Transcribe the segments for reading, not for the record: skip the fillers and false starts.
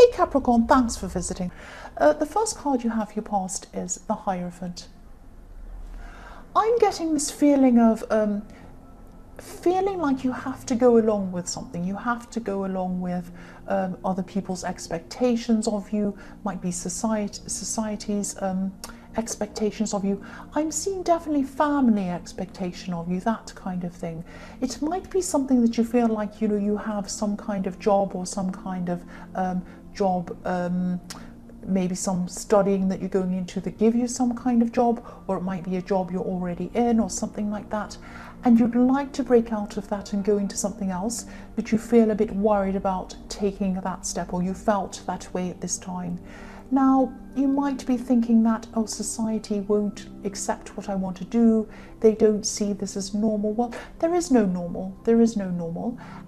Hey Capricorn, thanks for visiting. The first card you have for your past is the Hierophant. I'm getting this feeling of feeling like you have to go along with something. You have to go along with other people's expectations of you, might be society's expectations of you. I'm seeing definitely family expectation of you, that kind of thing. It might be something that you feel like, you know, you have some kind of job or some kind of maybe some studying that you're going into that give you some kind of job, or it might be a job you're already in or something like that, and you'd like to break out of that and go into something else, but you feel a bit worried about taking that step, or you felt that way at this time. Now, you might be thinking that, oh, society won't accept what I want to do, they don't see this as normal. Well, there is no normal,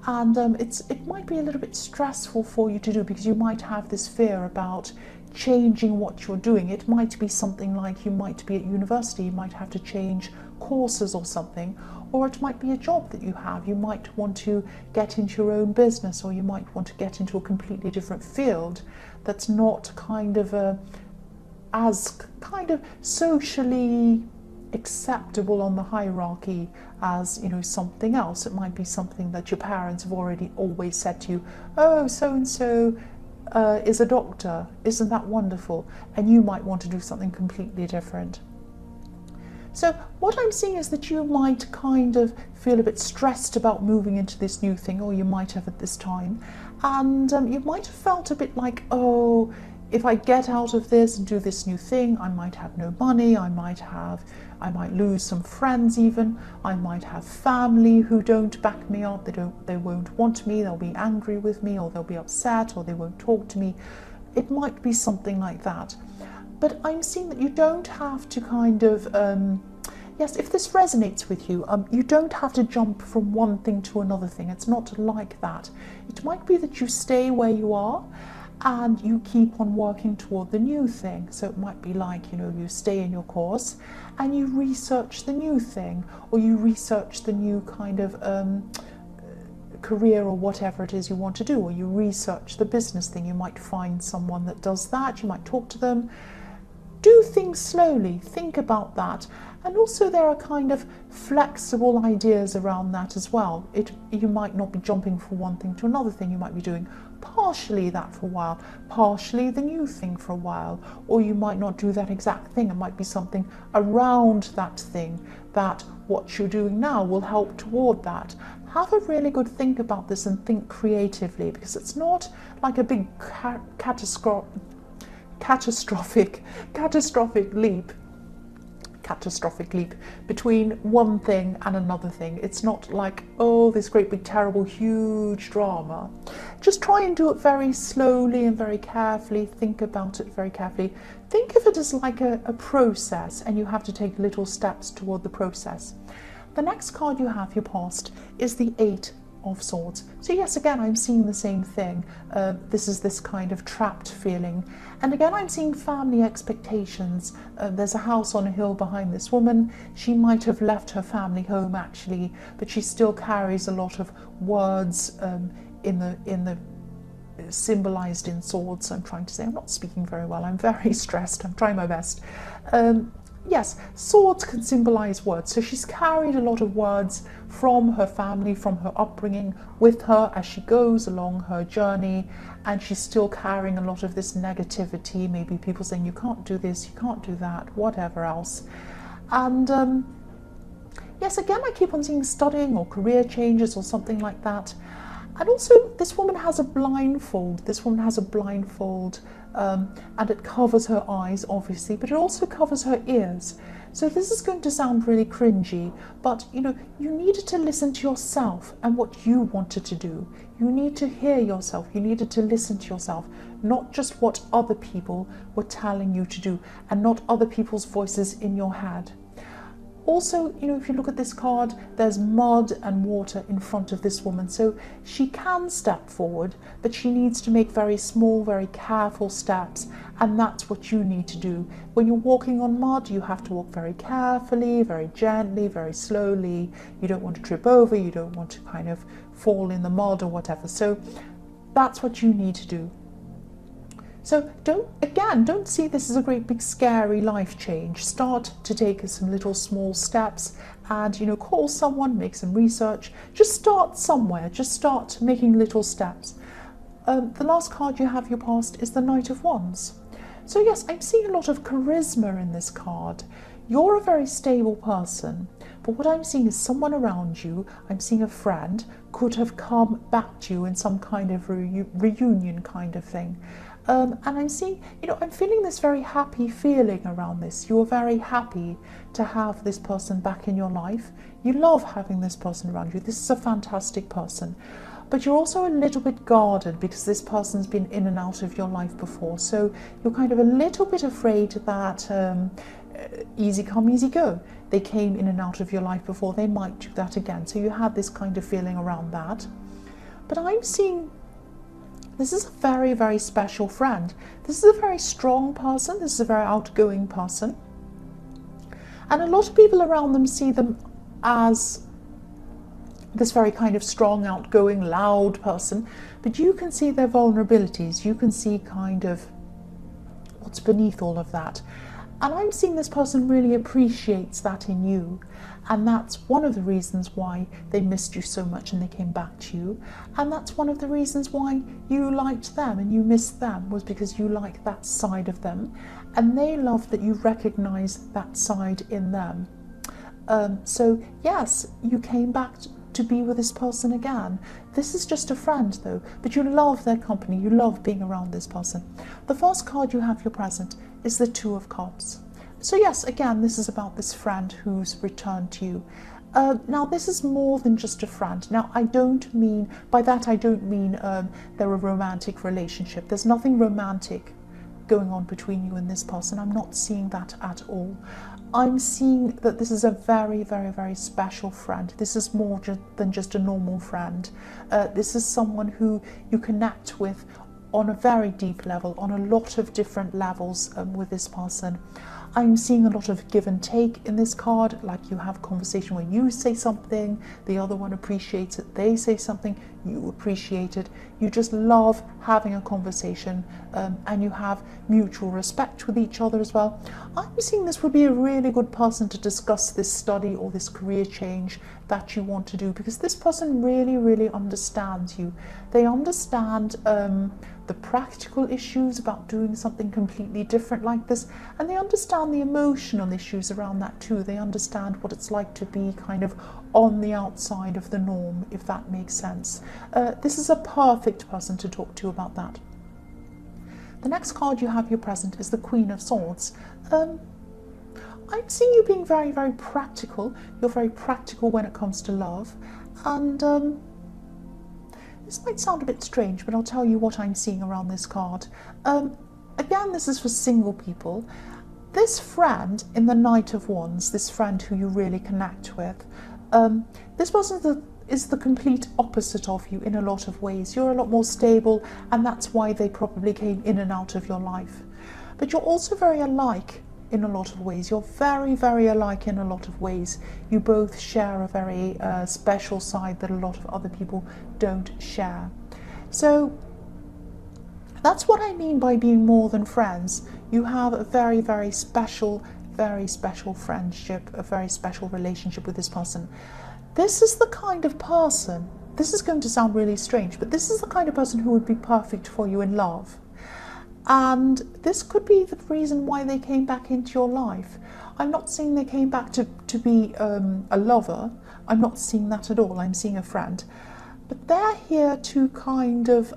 and it might be a little bit stressful for you to do, because you might have this fear about changing what you're doing. It might be something like you might be at university, you might have to change courses or something, or it might be a job that you have. You might want to get into your own business, or you might want to get into a completely different field that's not kind of as kind of socially acceptable on the hierarchy as, you know, something else. It might be something that your parents have already always said to you, oh, so and so is a doctor, isn't that wonderful? And you might want to do something completely different. So what I'm seeing is that you might kind of feel a bit stressed about moving into this new thing, or you might have at this time, and you might have felt a bit like, oh, if I get out of this and do this new thing, I might have no money, I might lose some friends even, I might have family who don't back me up, they won't want me, they'll be angry with me, or they'll be upset, or they won't talk to me. It might be something like that. But I'm seeing that you don't have to kind of, yes, if this resonates with you, you don't have to jump from one thing to another thing. It's not like that. It might be that you stay where you are and you keep on working toward the new thing. So it might be like, you know, you stay in your course and you research the new thing, or you research the new kind of career or whatever it is you want to do, or you research the business thing. You might find someone that does that, you might talk to them. Do things slowly, think about that. And also there are kind of flexible ideas around that as well. You might not be jumping from one thing to another thing. You might be doing partially that for a while, partially the new thing for a while, or you might not do that exact thing. It might be something around that thing, that what you're doing now will help toward that. Have a really good think about this and think creatively, because it's not like a big catastrophic leap between one thing and another thing. It's not like, oh, this great big terrible huge drama. Just try and do it very slowly and very carefully. Think about it very carefully. Think of it as like a process, and you have to take little steps toward the process. The next card you have, your past, is the Eight of Swords. So yes, again, I'm seeing the same thing. This is this kind of trapped feeling. And again, I'm seeing family expectations. There's a house on a hill behind this woman. She might have left her family home actually, but she still carries a lot of words in the symbolized in swords. I'm trying to say, I'm not speaking very well. I'm very stressed. I'm trying my best. Yes, swords can symbolize words. So she's carried a lot of words from her family, from her upbringing, with her as she goes along her journey, and she's still carrying a lot of this negativity. Maybe people saying, you can't do this, you can't do that, whatever else. And yes, again, I keep on seeing studying or career changes or something like that. And also, this woman has a blindfold. And it covers her eyes, obviously, but it also covers her ears. So this is going to sound really cringy, but you know, you needed to listen to yourself and what you wanted to do. You need to hear yourself. You needed to listen to yourself, not just what other people were telling you to do, and not other people's voices in your head. Also, you know, if you look at this card, there's mud and water in front of this woman. So she can step forward, but she needs to make very small, very careful steps. And that's what you need to do. When you're walking on mud, you have to walk very carefully, very gently, very slowly. You don't want to trip over. You don't want to kind of fall in the mud or whatever. So that's what you need to do. So don't see this as a great big scary life change. Start to take some little small steps and, call someone, make some research. Just start somewhere. Just start making little steps. The last card you have your past is the Knight of Wands. So yes, I'm seeing a lot of charisma in this card. You're a very stable person, but what I'm seeing is someone around you, I'm seeing a friend, could have come back to you in some kind of reunion kind of thing. And I'm seeing, I'm feeling this very happy feeling around this. You're very happy to have this person back in your life. You love having this person around you. This is a fantastic person. But you're also a little bit guarded because this person's been in and out of your life before. So you're kind of a little bit afraid that easy come, easy go. They came in and out of your life before. They might do that again. So you had this kind of feeling around that. But I'm seeing this is a very, very special friend. This is a very strong person. This is a very outgoing person. And a lot of people around them see them as this very kind of strong, outgoing, loud person. But you can see their vulnerabilities. You can see kind of what's beneath all of that. And I'm seeing this person really appreciates that in you. And that's one of the reasons why they missed you so much and they came back to you. And that's one of the reasons why you liked them and you missed them, was because you like that side of them. And they love that you recognize that side in them. So yes, you came back to be with this person again. This is just a friend though, but you love their company. You love being around this person. The first card you have your present is the Two of Cups. So yes, again, this is about this friend who's returned to you. Now, this is more than just a friend. Now, I don't mean they're a romantic relationship. There's nothing romantic going on between you and this person. I'm not seeing that at all. I'm seeing that this is a very, very, very special friend. This is more than just a normal friend. This is someone who you connect with on a very deep level, on a lot of different levels with this person. I'm seeing a lot of give and take in this card, like you have conversation where you say something, the other one appreciates it, they say something, you appreciate it. You just love having a conversation and you have mutual respect with each other as well. I'm seeing this would be a really good person to discuss this study or this career change that you want to do, because this person really, really understands you. They understand the practical issues about doing something completely different like this, and they understand the emotional issues around that too. They understand what it's like to be kind of on the outside of the norm, if that makes sense. This is a perfect person to talk to about that. The next card you have here present is the Queen of Swords. I'm seeing you being very, very practical. You're very practical when it comes to love, and this might sound a bit strange, but I'll tell you what I'm seeing around this card. Again, this is for single people. This friend in the Knight of Wands, this friend who you really connect with, this person is the complete opposite of you in a lot of ways. You're a lot more stable, and that's why they probably came in and out of your life. But you're also very alike in a lot of ways. You're very, very alike in a lot of ways. You both share a very special side that a lot of other people don't share. So that's what I mean by being more than friends. You have a very, very special friendship, a very special relationship with this person. This is the kind of person, this is going to sound really strange, but this is the kind of person who would be perfect for you in love. And this could be the reason why they came back into your life. I'm not saying they came back to be a lover. I'm not seeing that at all. I'm seeing a friend. But they're here to kind of,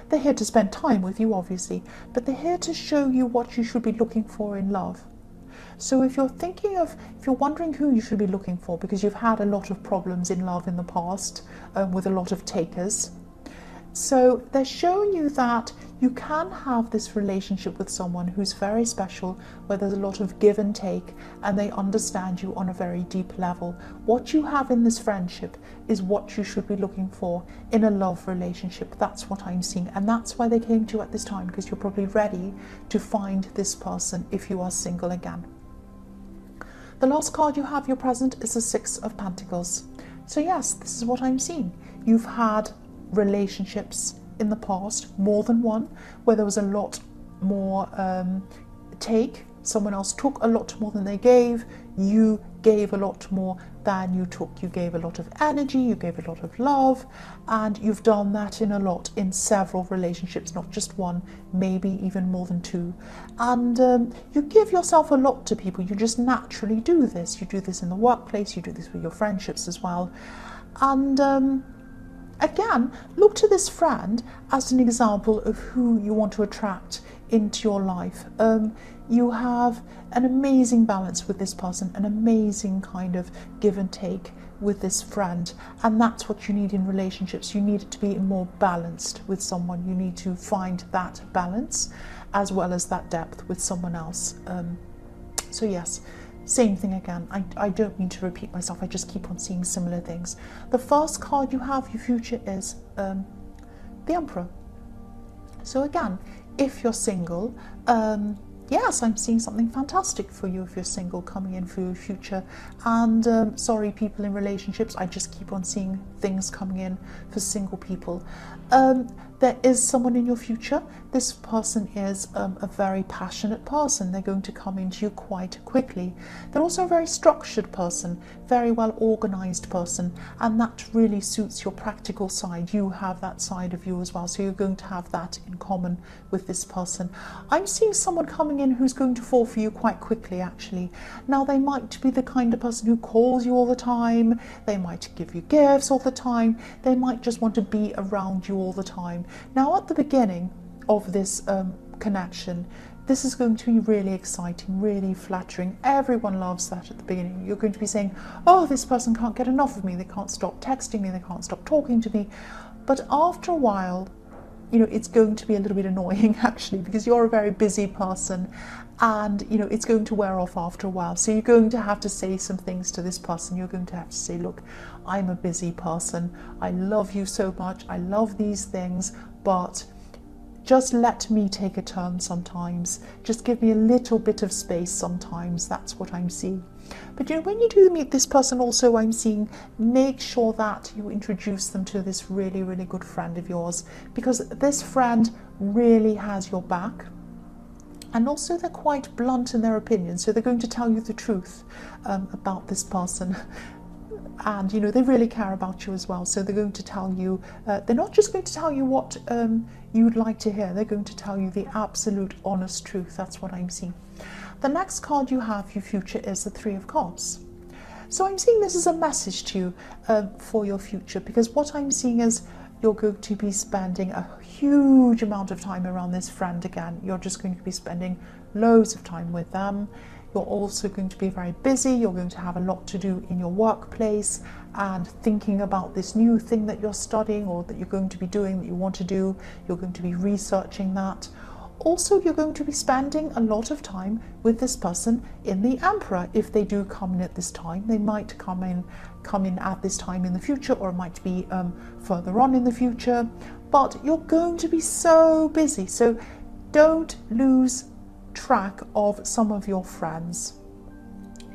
they're here to spend time with you, obviously, but they're here to show you what you should be looking for in love. So if you're wondering who you should be looking for, because you've had a lot of problems in love in the past with a lot of takers, so they're showing you that you can have this relationship with someone who's very special, where there's a lot of give and take, and they understand you on a very deep level. What you have in this friendship is what you should be looking for in a love relationship. That's what I'm seeing, and that's why they came to you at this time, because you're probably ready to find this person if you are single again. The last card you have your present is the Six of Pentacles. So yes, this is what I'm seeing. You've had relationships in the past, more than one, where there was a lot more take. Someone else took a lot more than they gave. You gave a lot more than you took. You gave a lot of energy, you gave a lot of love, and you've done that in several relationships, not just one, maybe even more than two. And you give yourself a lot to people. You just naturally do this. You do this in the workplace, you do this with your friendships as well. And again, look to this friend as an example of who you want to attract into your life. You have an amazing balance with this person, an amazing kind of give and take with this friend, and that's what you need in relationships. You need it to be more balanced with someone. You need to find that balance as well as that depth with someone else. So yes, same thing again. I don't mean to repeat myself, I just keep on seeing similar things. The first card you have, your future, is the Emperor. So again, if you're single, yes, I'm seeing something fantastic for you if you're single coming in for your future. And sorry, people in relationships, I just keep on seeing things coming in for single people. There is someone in your future. This person is a very passionate person. They're going to come into you quite quickly. They're also a very structured person, very well organized person, and that really suits your practical side. You have that side of you as well, so you're going to have that in common with this person. I'm seeing someone coming in who's going to fall for you quite quickly, actually. Now, they might be the kind of person who calls you all the time. They might give you gifts all the time. They might just want to be around you all the time. Now, at the beginning of this connection, this is going to be really exciting, really flattering. Everyone loves that at the beginning. You're going to be saying, oh, this person can't get enough of me. They can't stop texting me. They can't stop talking to me. But after a while, you know, it's going to be a little bit annoying, actually, because you're a very busy person, and, you know, it's going to wear off after a while. So you're going to have to say some things to this person. You're going to have to say, look, I'm a busy person. I love you so much. I love these things, but just let me take a turn sometimes. Just give me a little bit of space sometimes. That's what I'm seeing. But, you know, when you do meet this person also, I'm seeing, make sure that you introduce them to this really, really good friend of yours, because this friend really has your back. And also, they're quite blunt in their opinion, so they're going to tell you the truth about this person. And, you know, they really care about you as well, so they're going to tell you, they're not just going to tell you what you'd like to hear, they're going to tell you the absolute honest truth. That's what I'm seeing. The next card you have, your future, is the Three of Cups. So I'm seeing this as a message to you for your future, because what I'm seeing is you're going to be spending a huge amount of time around this friend again. You're just going to be spending loads of time with them. You're also going to be very busy. You're going to have a lot to do in your workplace and thinking about this new thing that you're studying or that you're going to be doing, that you want to do. You're going to be researching that. Also, you're going to be spending a lot of time with this person in the Emperor. If they do come in at this time, they might come in at this time in the future, or it might be further on in the future. But you're going to be so busy, so don't lose track of some of your friends.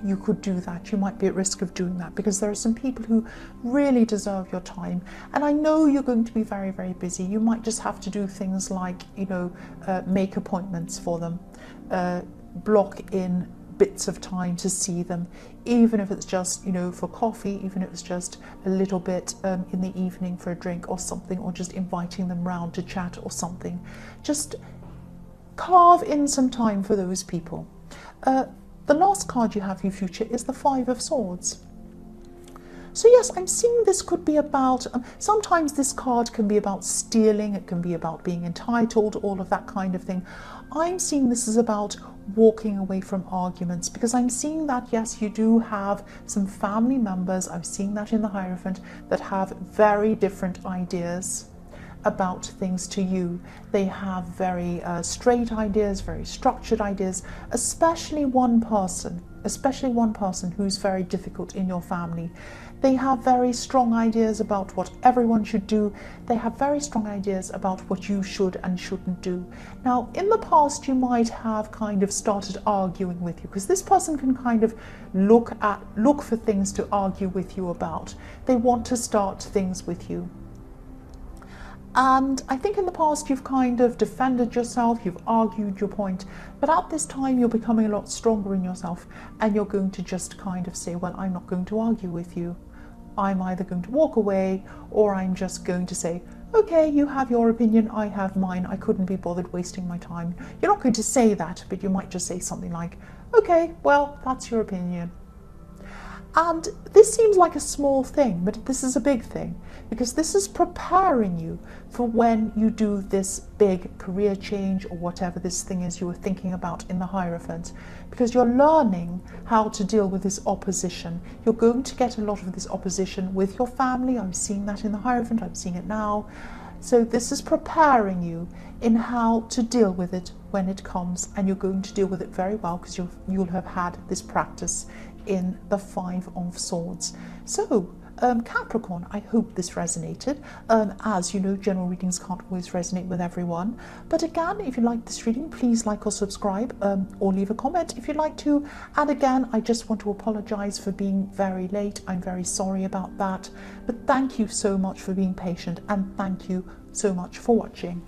You could do that. You might be at risk of doing that, because there are some people who really deserve your time. And I know you're going to be very, very busy. You might just have to do things like, you know, make appointments for them, block in bits of time to see them, even if it's just, you know, for coffee, even if it's just a little bit in the evening for a drink or something, or just inviting them round to chat or something. Just carve in some time for those people. The last card you have, your future, is the Five of Swords. So yes, I'm seeing this could be about, sometimes this card can be about stealing, it can be about being entitled, all of that kind of thing. I'm seeing this is about walking away from arguments, because I'm seeing that, yes, you do have some family members, I'm seeing that in the Hierophant, that have very different ideas about things to you. They have very straight ideas, very structured ideas, especially one person who's very difficult in your family. They have very strong ideas about what everyone should do. They have very strong ideas about what you should and shouldn't do. Now, in the past, you might have kind of started arguing with you, because this person can kind of look for things to argue with you about. They want to start things with you. And I think in the past you've kind of defended yourself, you've argued your point, but at this time you're becoming a lot stronger in yourself, and you're going to just kind of say, well, I'm not going to argue with you. I'm either going to walk away, or I'm just going to say, okay, you have your opinion, I have mine, I couldn't be bothered wasting my time. You're not going to say that, but you might just say something like, okay, well, that's your opinion. And this seems like a small thing, but this is a big thing, because this is preparing you for when you do this big career change or whatever this thing is you were thinking about in the Hierophant, because you're learning how to deal with this opposition. You're going to get a lot of this opposition with your family. I'm seeing that in the Hierophant, I'm seeing it now. So this is preparing you in how to deal with it when it comes, and you're going to deal with it very well because you'll have had this practice in the Five of Swords. So Capricorn, I hope this resonated. As you know, general readings can't always resonate with everyone, but again, if you like this reading, please like or subscribe, or leave a comment if you'd like to. And again, I just want to apologize for being very late. I'm very sorry about that, but thank you so much for being patient, and thank you so much for watching.